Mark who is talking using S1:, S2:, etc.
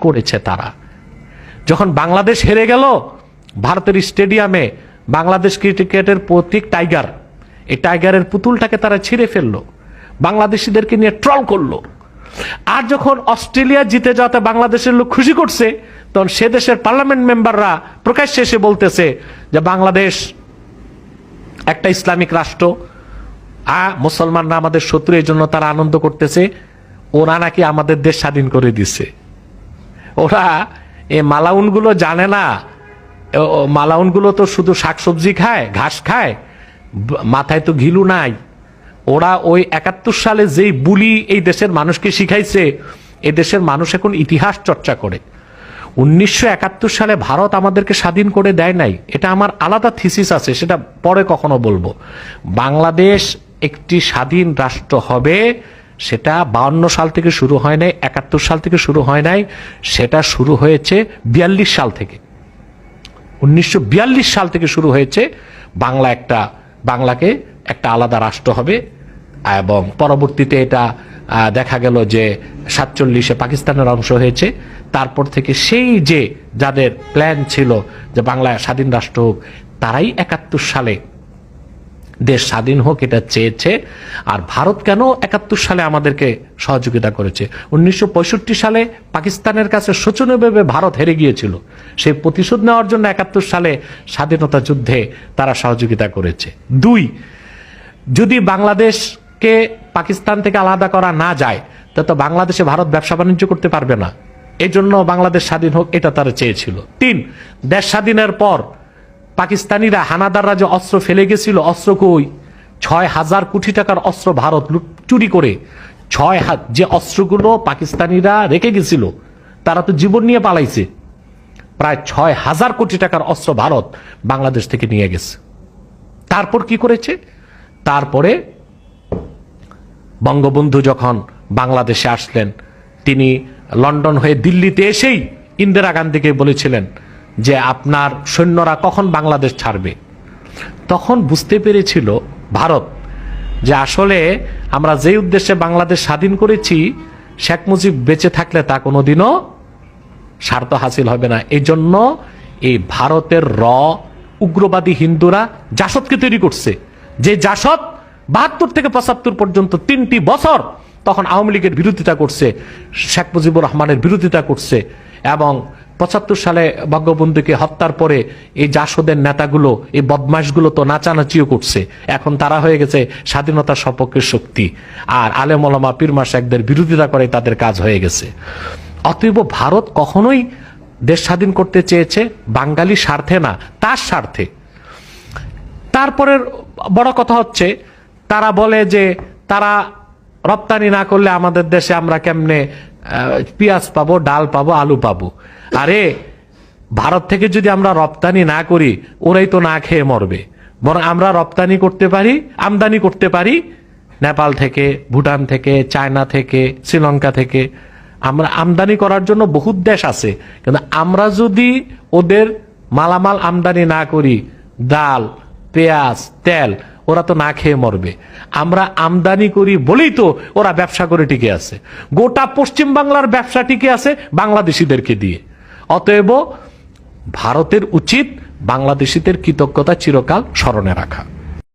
S1: করেছে তারা? যখন বাংলাদেশ হেরে গেল ভারতের স্টেডিয়ামে, বাংলাদেশ ক্রিকেটের প্রতীক টাইগার, এই টাইগারের পুতুলটাকে তারা ছিঁড়ে ফেললো, বাংলাদেশিদেরকে নিয়ে ট্রল করলো। আর যখন অস্ট্রেলিয়া জিতে যাওয়াতে বাংলাদেশের লোক খুশি করছে, তখন সে দেশের পার্লামেন্ট মেম্বাররা প্রকাশ্যে এসে বলতেছে যে বাংলাদেশ একটা ইসলামিক রাষ্ট্র, মুসলমানরা আমাদের শত্রু, এই জন্য তারা আনন্দ করতেছে, ওরা নাকি আমাদের দেশ স্বাধীন করে দিছে। ওরা এই মালাউনগুলো জানে না, মালাউনগুলো তো শুধু শাকসবজি খায়, ঘাস খায়, মাথায় তো ঘিলু নাই। ওরা ওই 71 সালে যেই বুলি এই দেশের মানুষকে শিখাইছে, এই দেশের মানুষ এখন ইতিহাস চর্চা করে। 1971 সালে ভারত আমাদেরকে স্বাধীন করে দেয় নাই, এটা আমার আলাদা থিসিস আছে, সেটা পরে কখনো বলবো। বাংলাদেশ একটি স্বাধীন রাষ্ট্র হবে, সেটা 52 সাল থেকে শুরু হয় নাই, 71 সাল থেকে শুরু হয় নাই, সেটা শুরু হয়েছে 42 সাল থেকে। 1942 সাল থেকে শুরু হয়েছে বাংলাকে একটা আলাদা রাষ্ট্র হবে। এবং পরবর্তীতে এটা দেখা গেল যে 47-এ পাকিস্তানের অংশ হয়েছে। তারপর থেকে সেই যে যাদের প্ল্যান ছিল যে বাংলা স্বাধীন রাষ্ট্র হোক, তারাই 71 সালে দেশ স্বাধীন হোক এটা চেয়েছে। আর ভারত কেন 71 সালে আমাদেরকে সহযোগিতা করেছে? 1965 সালে পাকিস্তানের কাছে শোচনীয়ভাবে ভারত হেরে গিয়েছিল, সেই প্রতিশোধ নেওয়ার জন্য 71 সালে স্বাধীনতা যুদ্ধে তারা সহযোগিতা করেছে। 2, যদি বাংলাদেশকে পাকিস্তান থেকে আলাদা করা না যায়, তো বাংলাদেশে ভারত ব্যবসা বাণিজ্য করতে পারবে না, এই জন্য বাংলাদেশ স্বাধীন হোক এটা তারা চেয়েছিল। 3, দেশ স্বাধীনের পর পাকিস্তানিরা, হানাদাররা যে অস্ত্র ফেলে গেছিল, অস্ত্র কই? 6,000 কোটি টাকার অস্ত্র ভারত চুরি করে, যে অস্ত্রগুলো পাকিস্তানিরা রেখে গেছিল, তারা তো জীবন নিয়ে পালাইছে, প্রায় 6,000 কোটি টাকার অস্ত্র ভারত বাংলাদেশ থেকে নিয়ে গেছে। তারপর কি করেছে? তারপরে বঙ্গবন্ধু যখন বাংলাদেশে আসলেন, তিনি লন্ডন হয়ে দিল্লিতে এসেই ইন্দিরা গান্ধীকে বলেছিলেন যে আপনার সৈন্যরা কখন বাংলাদেশ ছাড়বে। তখন বুঝতে পেরেছিল ভারত যে আসলে আমরা যে উদ্দেশ্যে বাংলাদেশ স্বাধীন করেছি, শেখ মুজিব বেঁচে থাকলে তা কোনোদিনও স্বার্থ হাসিল হবে না। এই জন্য এই ভারতের উগ্রবাদী হিন্দুরা জাসদকে তৈরি করছে, যে জাসদ 72 থেকে 75 পর্যন্ত 3টি বছর তখন আওয়ামী লীগের বিরোধিতা করছে, শেখ মুজিবুর রহমানের বিরোধিতা করছে, এবং 75 সালে বঙ্গবন্ধুকে হত্যার পরে এই জাসদের নেতাগুলো, এই বদমাশগুলো তো নাচানাচিও করছে। এখন তারা হয়ে গেছে স্বাধীনতার সপক্ষের শক্তি, আর আলেম ওলামা পীর মাশায়েখদের বিরোধিতা করে তাদের কাজ হয়ে গেছে। অতএব ভারত কখনোই দেশ স্বাধীন করতে চেয়েছে বাঙালি স্বার্থে না, তার স্বার্থে। তারপরের বড় কথা হচ্ছে, তারা বলে যে তারা রপ্তানি না করলে আমাদের দেশে আমরা কেমনে পেঁয়াজ পাবো, ডাল পাবো, আলু পাবো। আরে ভারত থেকে যদি আমরা রপ্তানি না করি, ওরাই তো না খেয়ে মরবে। বরং আমরা রপ্তানি করতে পারি, আমদানি করতে পারি নেপাল থেকে, ভুটান থেকে, চায়না থেকে, শ্রীলঙ্কা থেকে। আমরা আমদানি করার জন্য বহুত দেশ আছে, কিন্তু আমরা যদি ওদের মালামাল আমদানি না করি, ডাল, পেঁয়াজ, তেল, ওরা তো না খেয়ে মরবে। আমরা আমদানি করি বলেই তো ওরা ব্যবসা করে টিকে আছে। গোটা পশ্চিম বাংলার ব্যবসা টিকে আছে বাংলাদেশিদেরকে দিয়ে। অতএব ভারতের উচিত বাংলাদেশিদের কৃতজ্ঞতা চিরকাল স্মরণে রাখা।